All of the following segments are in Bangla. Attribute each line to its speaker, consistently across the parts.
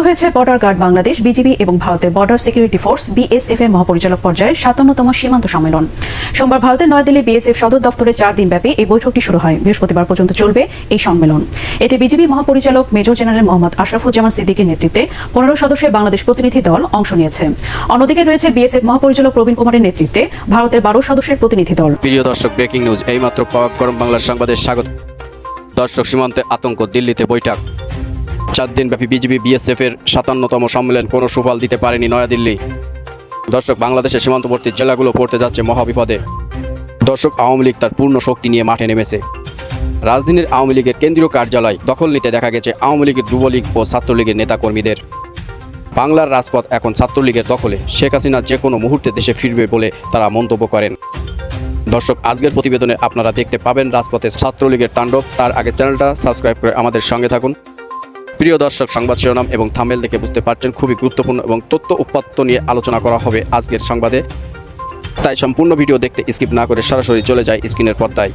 Speaker 1: শুরু হয়েছে বর্ডার গার্ড বাংলাদেশ, বিজিবি এবং ভারতের বর্ডার সিকিউরিটি ফোর্স বিএসএফ এর মহাপরিচালক পর্যায়ের ৫৭তম সীমান্ত সম্মেলন। সোমবার ভারতের নয়াদিল্লি বিএসএফ সদর দফতরে ৪ দিনব্যাপী এই বৈঠকটি শুরু হয়। বৃহস্পতিবার পর্যন্ত চলবে এই সম্মেলন। এতে বিজিবি মহাপরিচালক মেজর জেনারেল মোহাম্মদ আশরাফুজ্জামান সিদ্দিকীর নেতৃত্বে ১৫ সদস্যের বাংলাদেশ প্রতিনিধি দল অংশ নিয়েছে। অন্যদিকে রয়েছে বিএসএফ মহাপরিচালক প্রবীণ কুমারের নেতৃত্বে ভারতের ১২ সদস্যের প্রতিনিধি দল।
Speaker 2: প্রিয় দর্শক, ব্রেকিং নিউজ এইমাত্র পাওয়া গরম বাংলার সংবাদের স্বাগত। দর্শক, সীমান্তে আতঙ্ক, দিল্লিতে বৈঠক। ৪ দিনব্যাপী বিজিবি বিএসএফ এর ৫৭তম সম্মেলন কোনো সুফল দিতে পারেনি নয়াদিল্লি। দর্শক, বাংলাদেশের সীমান্তবর্তী জেলাগুলো পড়তে যাচ্ছে মহাবিপদে। দর্শক, আওয়ামী লীগ তার পূর্ণ শক্তি নিয়ে মাঠে নেমেছে। রাজধানীর আওয়ামী লীগের কেন্দ্রীয় কার্যালয় দখল নিতে দেখা গেছে আওয়ামী লীগের, যুবলীগ ও ছাত্রলীগের নেতাকর্মীদের। বাংলার রাজপথ এখন ছাত্রলীগের দখলে। শেখ হাসিনা যে কোনো মুহূর্তে দেশে ফিরবে বলে তারা মন্তব্য করেন। দর্শক, আজকের প্রতিবেদনে আপনারা দেখতে পাবেন রাজপথে ছাত্রলীগের তাণ্ডব। তার আগে চ্যানেলটা সাবস্ক্রাইব করে আমাদের সঙ্গে থাকুন। প্রিয় দর্শক, সংবাদ শিরোনাম এবং থাম্বনেল দেখে বুঝতে পারছেন খুবই গুরুত্বপূর্ণ এবং তথ্য উপাত্ত নিয়ে আলোচনা করা হবে আজকের সংবাদে। তাই সম্পূর্ণ ভিডিও দেখতে স্কিপ না করে সরাসরি চলে যায় স্ক্রিনের পর্দায়।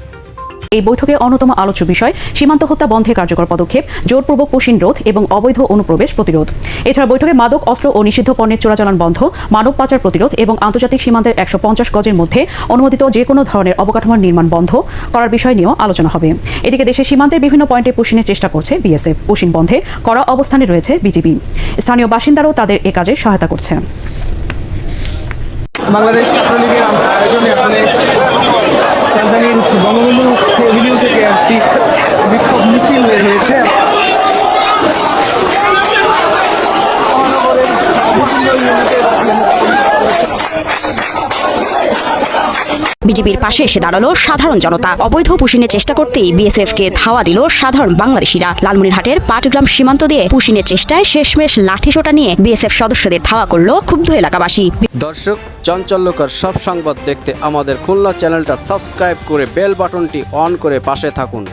Speaker 1: এই বৈঠকের অন্যতম আলোচ্য বিষয় সীমান্ত হত্যা বন্ধে কার্যকর পদক্ষেপ, জোরপূর্বক পুশিন রোধ এবং অবৈধ অনুপ্রবেশ প্রতিরোধ। এছাড়া বৈঠকে মাদক, অস্ত্র ও নিষিদ্ধ পণ্যের চোরাচালান বন্ধ, মানব পাচার প্রতিরোধ এবং আন্তর্জাতিক সীমান্তের ১৫০ গজের মধ্যে অনুমোদিত যে কোনো ধরনের অবকাঠামোর নির্মাণ বন্ধ করার বিষয় নিয়েও আলোচনা হবে। এদিকে দেশের সীমান্তের বিভিন্ন পয়েন্টে পুশিনের চেষ্টা করছে বিএসএফ। পুশিন বন্ধে কড়া অবস্থানে রয়েছে বিজিবি। স্থানীয় বাসিন্দারাও তাদের এ কাজে সহায়তা করছে।
Speaker 3: বাংলাদেশ ছাত্রলীগের আয়োজনে রাজধানীর বঙ্গবন্ধু এভিনিউ থেকে একটি বিক্ষোভ মিছিল বের হয়েছে।
Speaker 4: বিজেপির পাশে এসে দাঁড়ালো সাধারণ জনতা। অবৈধ পুশিনের চেষ্টা করতেই বিএসএফ কে ধাওয়া দিল সাধারণ বাংলাদেশিরা। লালমনিরহাটের পাটগ্রাম সীমান্ত দিয়ে পুশিনের চেষ্টায় শেষমেশ লাঠিসোঁটা নিয়ে বিএসএফ সদস্যদের ধাওয়া করল ক্ষুব্ধ এলাকাবাসী।
Speaker 2: দর্শক, চাঞ্চল্যকর সব সংবাদ দেখতে আমাদের খুলনা চ্যানেলটা সাবস্ক্রাইব করে বেল বাটনটি অন করে পাশে থাকুন।